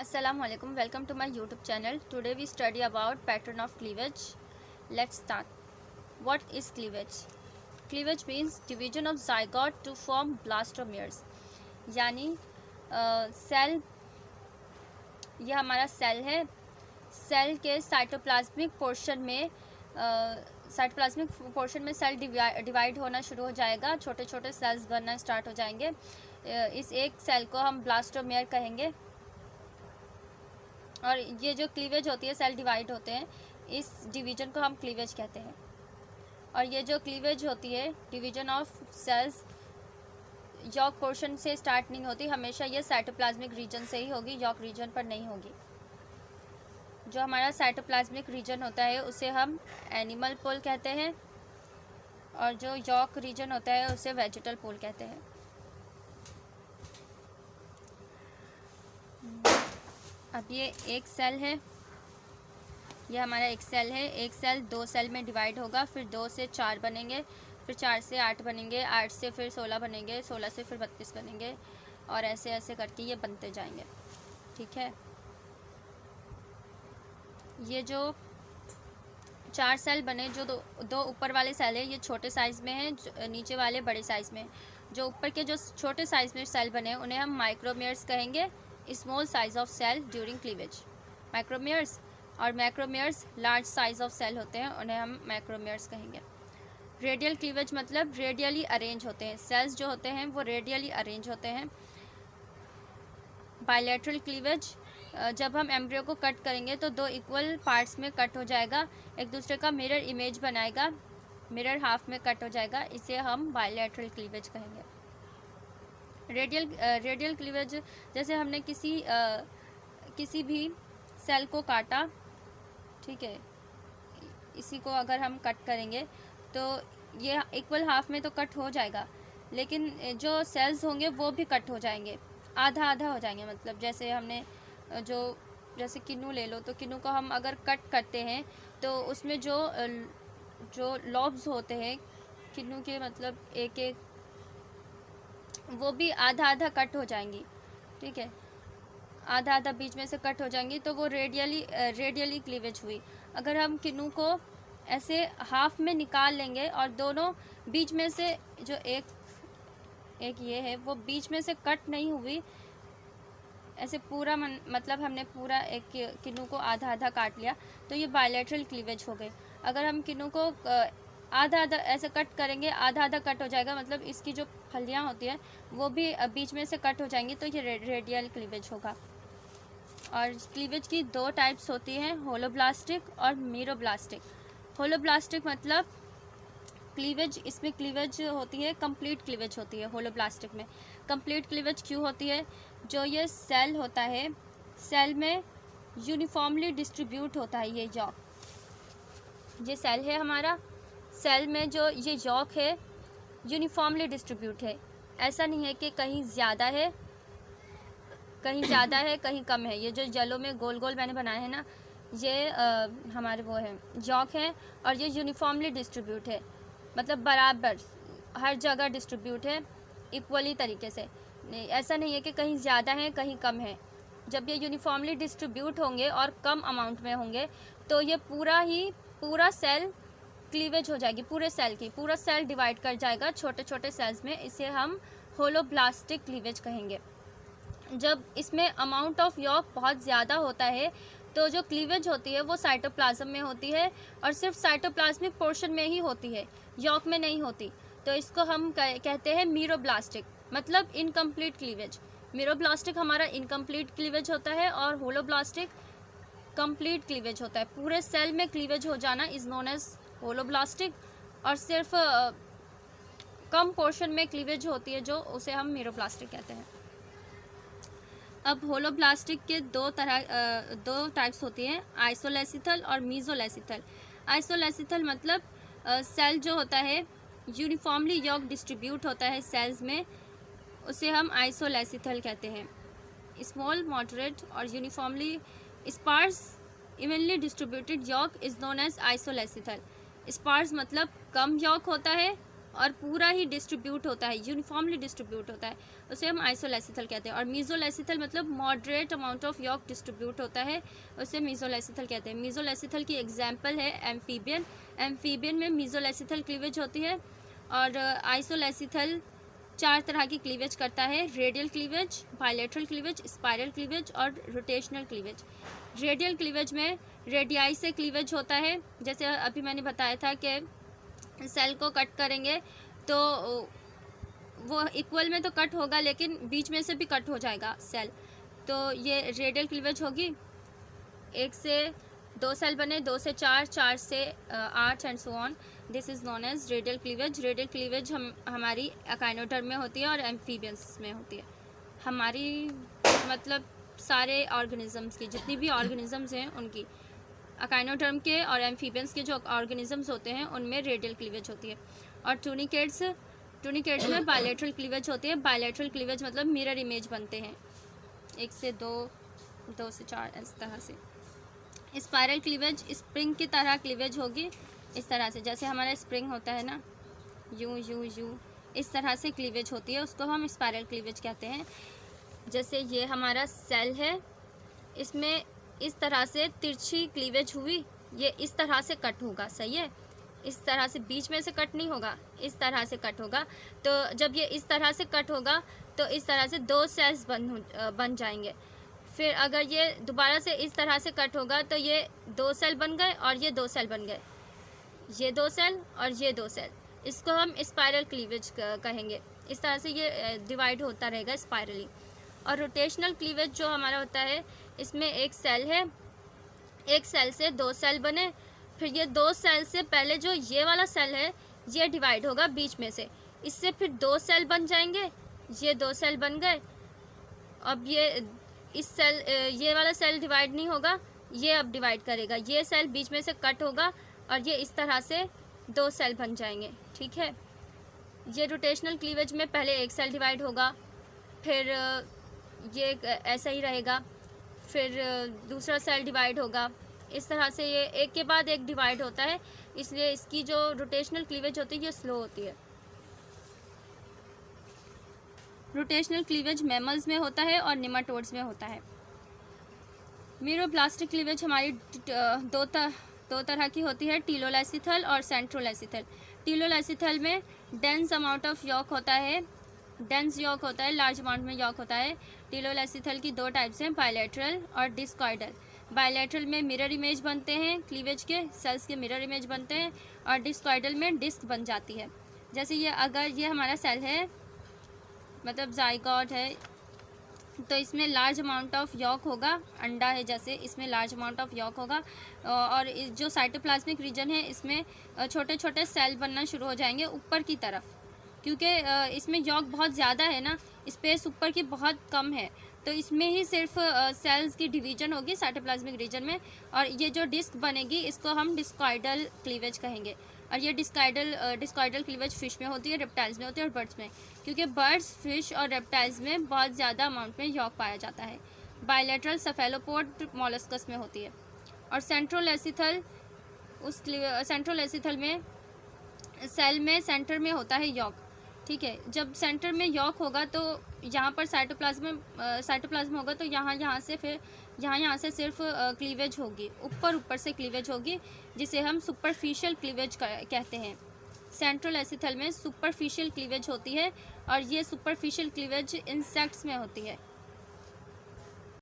Assalamu alaikum. Welcome to my YouTube channel. Today we study about pattern of cleavage. Let's start. What is cleavage? Cleavage means division of zygote to form blastomeres. यानी cell, ये हमारा cell है. Cell के cytoplasmic portion में cell divide होना शुरू हो जाएगा. छोटे छोटे सेल्स बनना स्टार्ट हो जाएंगे. इस एक सेल को हम ब्लास्टोमेयर कहेंगे. और ये जो क्लीवेज होती है, सेल डिवाइड होते हैं, इस डिवीजन को हम क्लीवेज कहते हैं. और ये जो क्लीवेज होती है, division of cells, yolk portion से स्टार्ट नहीं होती. हमेशा ये साइटोप्लाज्मिक रीजन से ही होगी, यॉक रीजन पर नहीं होगी. जो हमारा साइटोप्लाज्मिक रीजन होता है उसे हम एनिमल पोल कहते हैं, और जो यॉक रीजन होता है उसे वेजिटल पोल कहते हैं. अब ये एक सेल है, ये हमारा एक सेल है. एक सेल दो सेल में डिवाइड होगा, फिर 2 से 4 बनेंगे, फिर 4 से 8 बनेंगे, 8 से फिर 16 बनेंगे, 16 से फिर 32 बनेंगे, और ऐसे ऐसे करके ये बनते जाएंगे. ठीक है. ये जो 4 सेल बने, जो दो ऊपर वाले सेल है, ये छोटे साइज़ में हैं, नीचे वाले बड़े साइज़ में. जो ऊपर के जो छोटे साइज़ में सेल बने उन्हें हम माइक्रोमेयर्स कहेंगे. Small size of cell during cleavage, micromeres. और macromeres large size of cell होते हैं, उन्हें हम मैक्रोमेयर्स कहेंगे. रेडियल क्लीवेज मतलब रेडियली अरेंज होते हैं. सेल्स जो होते हैं वो रेडियली अरेंज होते हैं. बायलैटरल क्लीवेज, जब हम एम्ब्रियो को कट करेंगे तो 2 इक्वल पार्ट्स में कट हो जाएगा, एक दूसरे का मिरर इमेज बनाएगा, मिरर हाफ में कट हो जाएगा, इसे हम बायलैटरल क्लीवेज कहेंगे. रेडियल क्लीवेज, जैसे हमने किसी भी सेल को काटा, ठीक है, इसी को अगर हम कट करेंगे तो ये इक्वल हाफ में तो कट हो जाएगा, लेकिन जो सेल्स होंगे वो भी कट हो जाएंगे, आधा आधा हो जाएंगे. मतलब जैसे हमने जैसे किन्नू ले लो, तो किन्नू को हम अगर कट करते हैं तो उसमें जो लॉब्स होते हैं किन्नू के, मतलब एक एक, वो भी आधा आधा कट हो जाएंगी. ठीक है, आधा आधा बीच में से कट हो जाएंगी, तो वो रेडियली क्लीवेज हुई. अगर हम किन्नू को ऐसे हाफ में निकाल लेंगे और दोनों बीच में से जो एक ये है वो बीच में से कट नहीं हुई, ऐसे पूरा मतलब हमने पूरा एक किन्नू को आधा आधा काट लिया, तो ये बायलैटरल क्लीवेज हो गई. अगर हम किन्नू को आधा आधा ऐसे कट करेंगे, आधा आधा कट हो जाएगा, मतलब इसकी जो फलियाँ होती हैं वो भी बीच में से कट हो जाएंगी, तो ये रेडियल क्लीवेज होगा. और क्लीवेज की 2 टाइप्स होती हैं, होलोब्लास्टिक और मीरोब्लास्टिक. होलोब्लास्टिक मतलब क्लीवेज, इसमें क्लीवेज होती है, कंप्लीट क्लीवेज होती है. होलोब्लास्टिक में कंप्लीट क्लीवेज क्यों होती है? जो ये सेल होता है, सेल में यूनिफॉर्मली डिस्ट्रीब्यूट होता है ये यॉक. ये सेल है हमारा, सेल में जो ये यॉक है यूनिफॉर्मली डिस्ट्रीब्यूट है. ऐसा नहीं है कि कहीं ज़्यादा है कहीं कम है. ये जो येलो में गोल गोल मैंने बनाए हैं ना, ये हमारे वो है यॉक है, और ये यूनिफॉर्मली डिस्ट्रीब्यूट है, मतलब बराबर हर जगह डिस्ट्रीब्यूट है इक्वली तरीके से. ऐसा नहीं है कि कहीं ज़्यादा है कहीं कम है. जब ये यूनिफॉर्मली डिस्ट्रीब्यूट होंगे और कम अमाउंट में होंगे तो ये पूरा सेल क्लीवेज हो जाएगी, पूरा सेल डिवाइड कर जाएगा छोटे छोटे सेल्स में. इसे हम होलोब्लास्टिक क्लीवेज कहेंगे. जब इसमें अमाउंट ऑफ यॉक बहुत ज़्यादा होता है तो जो क्लीवेज होती है वो साइटोप्लाज्म में होती है, और सिर्फ साइटोप्लाज्मिक पोर्शन में ही होती है, यॉक में नहीं होती. तो इसको हम कहते हैं मीरोब्लास्टिक, मतलब इनकम्प्लीट क्लीवेज. मीरोब्लास्टिक हमारा इनकम्प्लीट क्लीवेज होता है, और होलोब्लास्टिक कंप्लीट क्लीवेज होता है. पूरे सेल में क्लीवेज हो जाना इज़ नोन एज होलोब्लास्टिक, और सिर्फ कम पोर्शन में क्लीवेज होती है जो उसे हम मीरोब्लास्टिक कहते हैं. अब होलोब्लास्टिक के 2 टाइप्स होती हैं, आइसोलेसिथल और मीजोलेसिथल. आइसोलेसिथल मतलब सेल जो होता है यूनिफॉर्मली यॉक डिस्ट्रीब्यूट होता है सेल्स में, उसे हम आइसोलेसिथल कहते हैं. स्मॉल, मॉडरेट और uniformly sparse evenly distributed yolk is known as isolecithal. Sparse मतलब कम यॉक होता है और पूरा ही डिस्ट्रीब्यूट होता है, यूनिफॉर्मली डिस्ट्रीब्यूट होता है, उसे हम आइसोलेसिथल कहते हैं। और मीजोलेसिथल मतलब moderate amount of York distribute होता है, उसे मीजोलेसिथल कहते हैं। मीजोलेसिथल की एग्जांपल है एम्फीबियन। एम्फीबियन में मीजोलेसिथल क्लीवेज होती है। और आइसोलेसिथल 4 तरह की क्लीवेज करता है, radial cleavage, bilateral cleavage, spiral cleavage और रोटेशनल क्लीवेज। रेडियल क्लीवेज में रेडियाई से क्लीवेज होता है, जैसे अभी मैंने बताया था कि सेल को कट करेंगे तो वो इक्वल में तो कट होगा, लेकिन बीच में से भी कट हो जाएगा सेल, तो ये रेडियल क्लीवेज होगी। 1 से 2 सेल बने, 2 से 4, 4 से 8 and so on, this is known as radial cleavage. Radial cleavage हमारी एकाइनोडर्म में होती है और एम्फीबियंस में होती है। हमारी मतलब सारे ऑर्गेनिजम्स की, जितनी भी ऑर्गेनिजम्स हैं उनकी, अकाइनोडर्म के और एम्फीबियंस के जो ऑर्गेनिजम्स होते हैं उनमें रेडियल क्लीवेज होती है। और टूनिकेट्स में बायलैटरल क्लीवेज होती है। बायलैटरल क्लीवेज मतलब मिरर इमेज बनते हैं, 1 से 2, 2 से 4, इस तरह से। स्पाइरल क्लीवेज स्प्रिंग की तरह क्लीवेज होगी, इस तरह से, जैसे हमारा स्प्रिंग होता है ना, यूं यूं यूं, इस तरह से क्लीवेज होती है, उसको हम स्पाइरल क्लीवेज कहते हैं। जैसे ये हमारा सेल है, इसमें इस तरह से तिरछी क्लीवेज हुई, ये इस तरह से कट होगा, सही है, इस तरह से बीच में से कट नहीं होगा, इस तरह से कट होगा। तो जब ये इस तरह से कट होगा तो इस तरह से 2 सेल्स बन जाएंगे। फिर अगर ये दोबारा से इस तरह से कट होगा तो ये 2 सेल बन गए और ये 2 सेल बन गए, ये 2 सेल और ये 2 सेल, इसको हम स्पाइरल क्लीवेज कहेंगे। इस तरह से ये डिवाइड होता रहेगा स्पाइरली। और रोटेशनल क्लीवेज जो हमारा होता है, इसमें एक सेल है, एक सेल से 2 सेल बने, फिर ये 2 सेल से पहले जो ये वाला सेल है ये डिवाइड होगा बीच में से, इससे फिर 2 सेल बन जाएंगे, ये 2 सेल बन गए। अब ये वाला सेल डिवाइड नहीं होगा, ये अब डिवाइड करेगा, ये सेल बीच में से कट होगा और ये इस तरह से 2 सेल बन जाएंगे, ठीक है। ये रोटेशनल क्लीवेज में पहले एक सेल डिवाइड होगा, फिर ये ऐसा ही रहेगा, फिर दूसरा सेल डिवाइड होगा, इस तरह से ये एक के बाद एक डिवाइड होता है, इसलिए इसकी जो रोटेशनल क्लीवेज होती है ये स्लो होती है। रोटेशनल क्लीवेज मैमल्स में होता है और निमाटोड्स में होता है। मीरोब्लास्टिक क्लीवेज हमारी दो तरह की होती है, टीलोलेसिथल और सेंट्रोलेसिथल। टीलोलेसिथल में डेंस अमाउंट ऑफ यॉक होता है, डेंस यॉक होता है, लार्ज अमाउंट में यॉक होता है। टीलोलेसिथल की 2 टाइप्स हैं, बायलैटरल और डिस्कॉइडल। बायलैटरल में मिरर इमेज बनते हैं, क्लीवेज के सेल्स के मिरर इमेज बनते हैं, और डिस्कॉइडल में डिस्क बन जाती है। जैसे ये अगर ये हमारा सेल है, मतलब जाइगोट है, तो इसमें लार्ज अमाउंट ऑफ यॉक होगा, अंडा है जैसे, इसमें लार्ज अमाउंट ऑफ यॉक होगा, और जो साइटोप्लाज्मिक रीजन है इसमें छोटे छोटे सेल बनना शुरू हो जाएंगे ऊपर की तरफ, क्योंकि इसमें यॉक बहुत ज़्यादा है ना, स्पेस ऊपर की बहुत कम है, तो इसमें ही सिर्फ सेल्स की डिवीजन होगी साइटोप्लाज्मिक रीजन में, और ये जो डिस्क बनेगी इसको हम डिस्कॉइडल क्लीवेज कहेंगे। और ये डिस्कॉइडल क्लीवेज फिश में होती है, रेप्टाइल्स में होती है और बर्ड्स में, क्योंकि बर्ड्स, फिश और रेप्टाइल्स में बहुत ज़्यादा अमाउंट में यॉक पाया जाता है। बायलैटरल सेफेलोपोड मॉलस्कस में होती है। और सेंट्रोलेसिथल में सेल में सेंटर में होता है यॉक, ठीक है। जब सेंटर में यॉक होगा तो यहाँ पर साइटोप्लाज्म होगा, तो यहाँ से सिर्फ क्लीवेज होगी, ऊपर से क्लीवेज होगी, जिसे हम सुपरफिशियल क्लीवेज कहते हैं। सेंट्रोलेसिथल में सुपरफिशियल क्लीवेज होती है, और ये सुपरफिशियल क्लीवेज इंसेक्ट्स में होती है।